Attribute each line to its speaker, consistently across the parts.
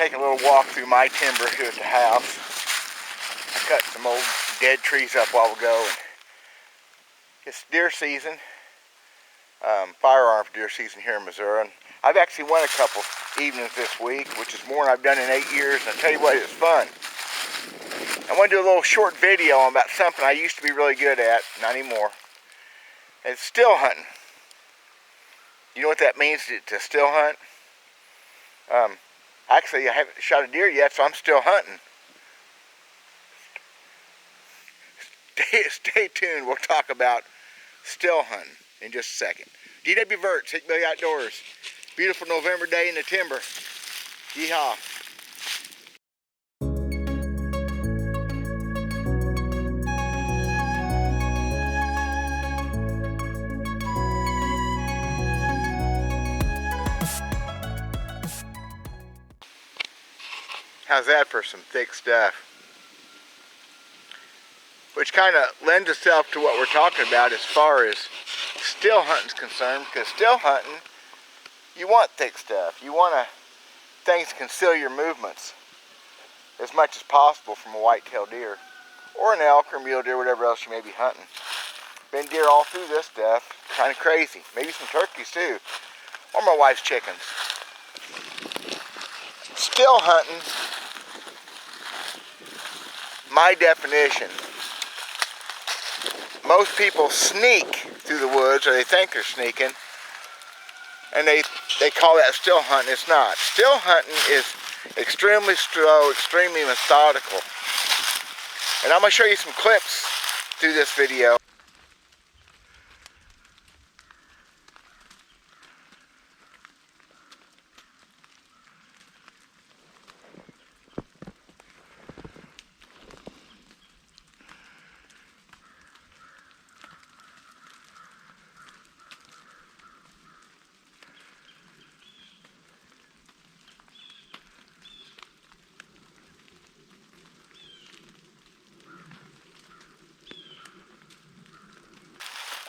Speaker 1: Take a little walk through my timber here at the house. I cut some old dead trees up a while ago. And it's deer season, firearm deer season here in Missouri. And I've actually won a couple evenings this week, which is more than I've done in 8 years. And I tell you what, it's fun. I want to do a little short video about something I used to be really good at, not anymore. It's still hunting. You know what that means to still hunt? Actually, I haven't shot a deer yet, so I'm still hunting. Stay tuned. We'll talk about still hunting in just a second. DW Verts, Hickbilly Outdoors. Beautiful November day in the timber. Yeehaw. How's that for some thick stuff? Which kind of lends itself to what we're talking about as far as still hunting is concerned, because still hunting, you want thick stuff. You want things to conceal your movements as much as possible from a white-tailed deer, or an elk or mule deer, whatever else you may be hunting. Been deer all through this stuff, kind of crazy. Maybe some turkeys too, or my wife's chickens. Still hunting, my definition. Most people sneak through the woods, or they think they're sneaking, and they call that still hunting. It's not. Still hunting is extremely slow, extremely methodical. And I'm going to show you some clips through this video.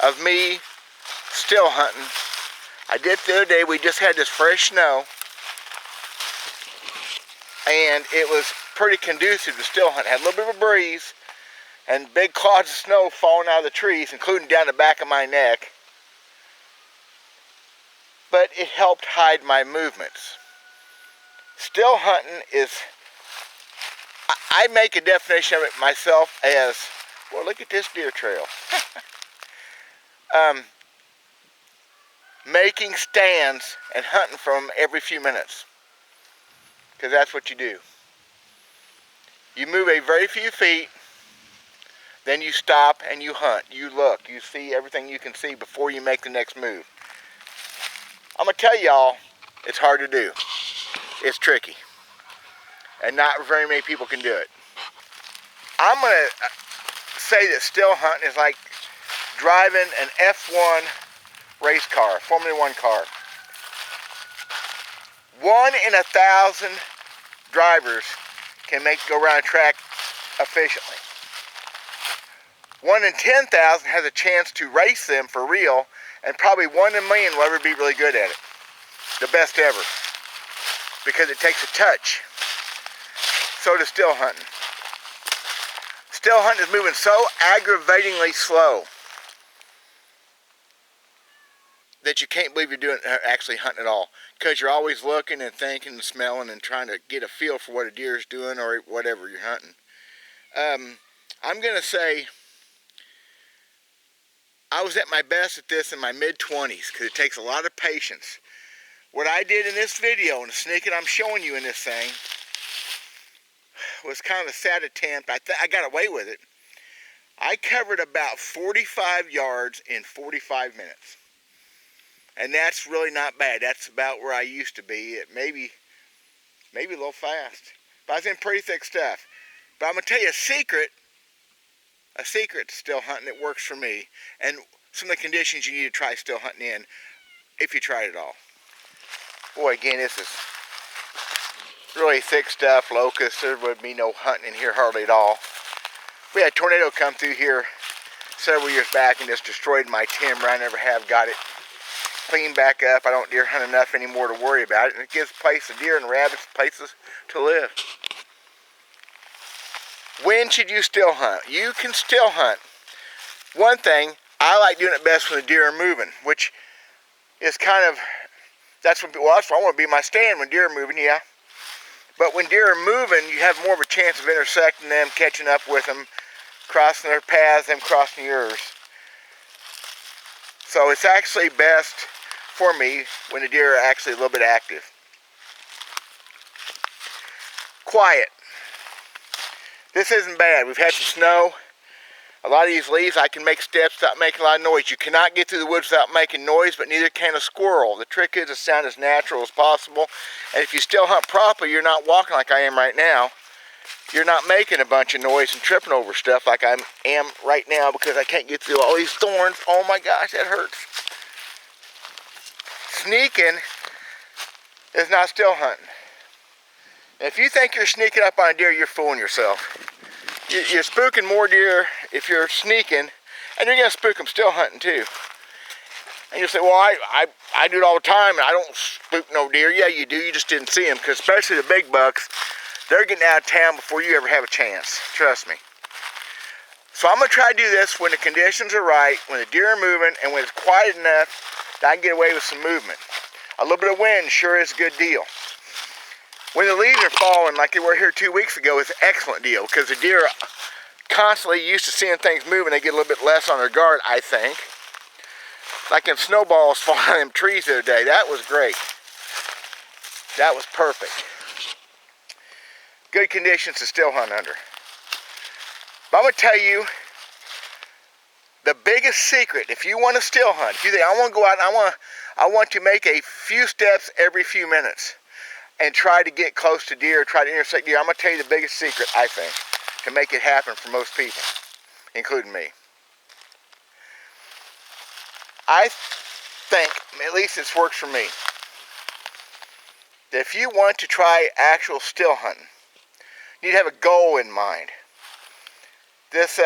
Speaker 1: Of me still hunting. I did the other day. We just had this fresh snow, and it was pretty conducive to still hunting. Had a little bit of a breeze and big clouds of snow falling out of the trees, including down the back of my neck, but it helped hide my movements. Still hunting is, I make a definition of it myself as, well, look at this deer trail. Making stands and hunting from every few minutes, because that's what you do. You move a very few feet, then you stop and you hunt. You look, you see everything you can see before you make the next move. I'm going to tell y'all, it's hard to do. It's tricky, and not very many people can do it. I'm going to say that still hunting is like driving an F1 race car, Formula One car. 1 in 1,000 drivers can go around a track efficiently. 1 in 10,000 has a chance to race them for real, and probably 1 in a million will ever be really good at it. The best ever. Because it takes a touch. So does still hunting. Still hunting is moving so aggravatingly slow that you can't believe you're actually hunting at all, because you're always looking and thinking and smelling and trying to get a feel for what a deer is doing or whatever you're hunting. I'm going to say I was at my best at this in my mid-20s, because it takes a lot of patience. What I did in this video, and the sneaking I'm showing you in this thing, was kind of a sad attempt. I got away with it. I covered about 45 yards in 45 minutes. And that's really not bad. That's about where I used to be. It maybe a little fast. But I was in pretty thick stuff. But I'm going to tell you a secret to still hunting that works for me. And some of the conditions you need to try still hunting in, if you try it at all. Boy, again, this is really thick stuff. Locusts. There would be no hunting in here hardly at all. We had a tornado come through here several years back and just destroyed my timber. I never have got it cleaned back up. I don't deer hunt enough anymore to worry about it, and it gives place to deer and rabbits places to live. When should you still hunt? You can still hunt. One thing, I like doing it best when the deer are moving, which is kind of, that's when, well, that's where I want to be my stand when deer are moving, yeah. But when deer are moving, you have more of a chance of intersecting them, catching up with them, crossing their paths, them crossing yours. So it's actually best for me when the deer are actually a little bit active. Quiet. This isn't bad. We've had some snow. A lot of these leaves, I can make steps without making a lot of noise. You cannot get through the woods without making noise, but neither can a squirrel. The trick is to sound as natural as possible. And if you still hunt properly, you're not walking like I am right now. You're not making a bunch of noise and tripping over stuff like I am right now because I can't get through all these thorns. Oh my gosh, that hurts. Sneaking is not still hunting. If you think you're sneaking up on a deer, you're fooling yourself. You're spooking more deer if you're sneaking, and you're going to spook them still hunting too. And you'll say, well, I do it all the time, and I don't spook no deer. Yeah, you do. You just didn't see them, because especially the big bucks, they're getting out of town before you ever have a chance. Trust me. So I'm going to try to do this when the conditions are right, when the deer are moving, and when it's quiet enough that I can get away with some movement. A little bit of wind sure is a good deal. When the leaves are falling like they were here 2 weeks ago, it's an excellent deal because the deer are constantly used to seeing things moving. They get a little bit less on their guard, I think. Like them snowballs falling on them trees the other day. That was great. That was perfect. Good conditions to still hunt under. But I'm going to tell you the biggest secret, if you want to still hunt, if you think I want to go out and I want to make a few steps every few minutes and try to get close to deer, try to intersect deer, I'm going to tell you the biggest secret, I think, to make it happen for most people, including me. I think, at least this works for me, that if you want to try actual still hunting, you need to have a goal in mind. This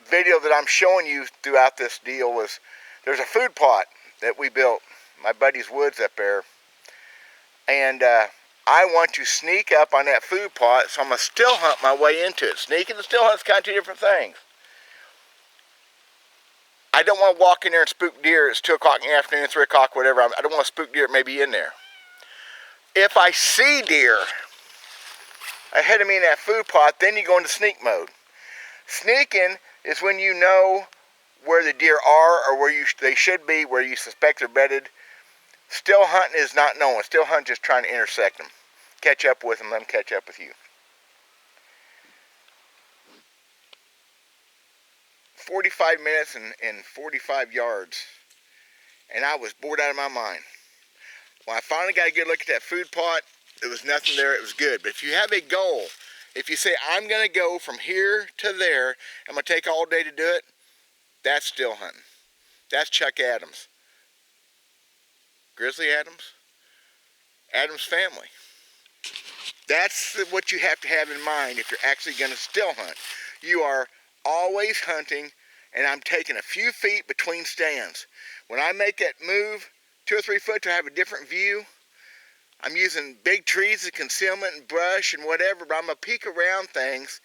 Speaker 1: video that I'm showing you throughout this deal was, there's a food plot that we built, my buddy's woods up there, and I want to sneak up on that food plot, so I'm going to still hunt my way into it. Sneaking and still hunt is kind of two different things. I don't want to walk in there and spook deer. It's 2 o'clock in the afternoon, 3 o'clock, whatever. I don't want to spook deer that may be in there. If I see deer ahead of me in that food plot, then you go into sneak mode. Sneaking is when you know where the deer are or where they should be, where you suspect they're bedded. Still hunting is not knowing. Still hunting is just trying to intersect them. Catch up with them, let them catch up with you. 45 minutes and 45 yards. And I was bored out of my mind. When I finally got a good look at that food plot, there was nothing there. It was good. But if you have a goal, if you say, I'm going to go from here to there, I'm going to take all day to do it, that's still hunting. That's Chuck Adams. Grizzly Adams? Adams family. That's what you have to have in mind if you're actually going to still hunt. You are always hunting, and I'm taking a few feet between stands. When I make that move 2 or 3 foot to have a different view, I'm using big trees as concealment and brush and whatever, but I'm going to peek around things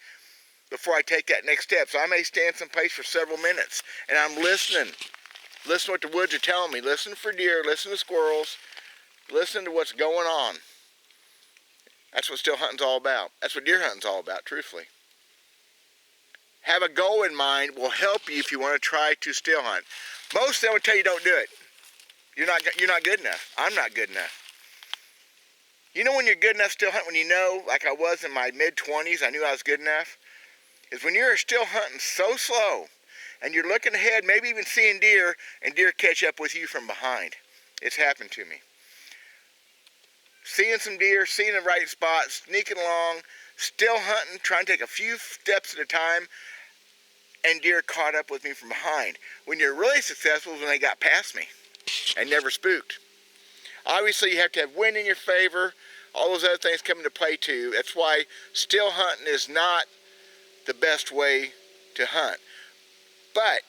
Speaker 1: before I take that next step. So I may stand someplace for several minutes, and I'm listening. Listen to what the woods are telling me. Listen for deer, listen to squirrels, listen to what's going on. That's what still hunting's all about. That's what deer hunting's all about, truthfully. Have a goal in mind will help you if you want to try to still hunt. Most of them will tell you don't do it. You're not good enough. I'm not good enough. You know when you're good enough still hunt, when you know, like I was in my mid-20s, I knew I was good enough, is when you're still hunting so slow, and you're looking ahead, maybe even seeing deer, and deer catch up with you from behind. It's happened to me. Seeing some deer, seeing the right spot, sneaking along, still hunting, trying to take a few steps at a time, and deer caught up with me from behind. When you're really successful is when they got past me and never spooked. Obviously, you have to have wind in your favor. All those other things come into play too. That's why still hunting is not the best way to hunt. But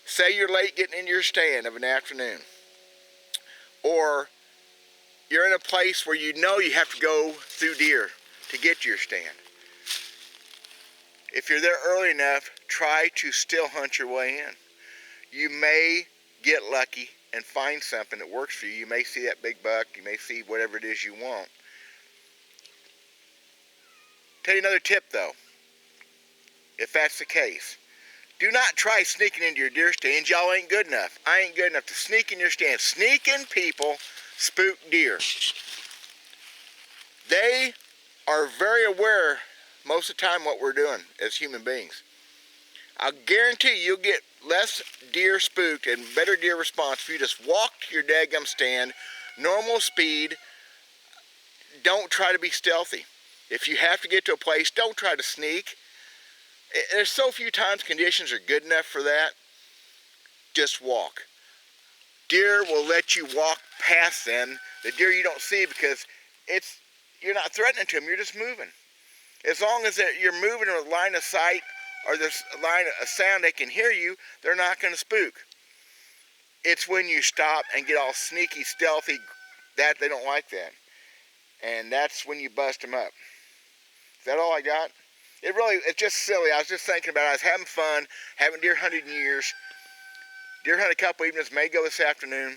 Speaker 1: say you're late getting into your stand of an afternoon. or you're in a place where you know you have to go through deer to get to your stand. If you're there early enough, try to still hunt your way in. You may get lucky and find something that works for you. You may see that big buck. You may see whatever it is you want. Tell you another tip though, if that's the case. Do not try sneaking into your deer stands. Y'all ain't good enough. I ain't good enough to sneak in your stand. Sneaking people spook deer. They are very aware most of the time what we're doing as human beings. I'll guarantee you'll get less deer spooked and better deer response if you just walk to your daggum stand, normal speed. Don't try to be stealthy. If you have to get to a place, don't try to sneak. There's so few times conditions are good enough for that. Just walk. Deer will let you walk past them. The deer you don't see because you're not threatening to them, you're just moving. As long as you're moving in a line of sight or there's a line of sound they can hear you, they're not going to spook. It's when you stop and get all sneaky, stealthy, that they don't like that. And that's when you bust them up. Is that all I got? It's just silly. I was just thinking about it. I was having fun, haven't deer hunted in years. Deer hunted a couple evenings, may go this afternoon.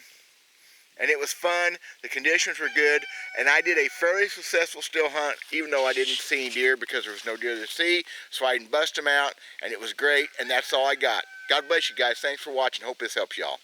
Speaker 1: And it was fun, the conditions were good, and I did a fairly successful still hunt, even though I didn't see any deer because there was no deer to see, so I didn't bust them out, and it was great, and that's all I got. God bless you guys. Thanks for watching. Hope this helps y'all.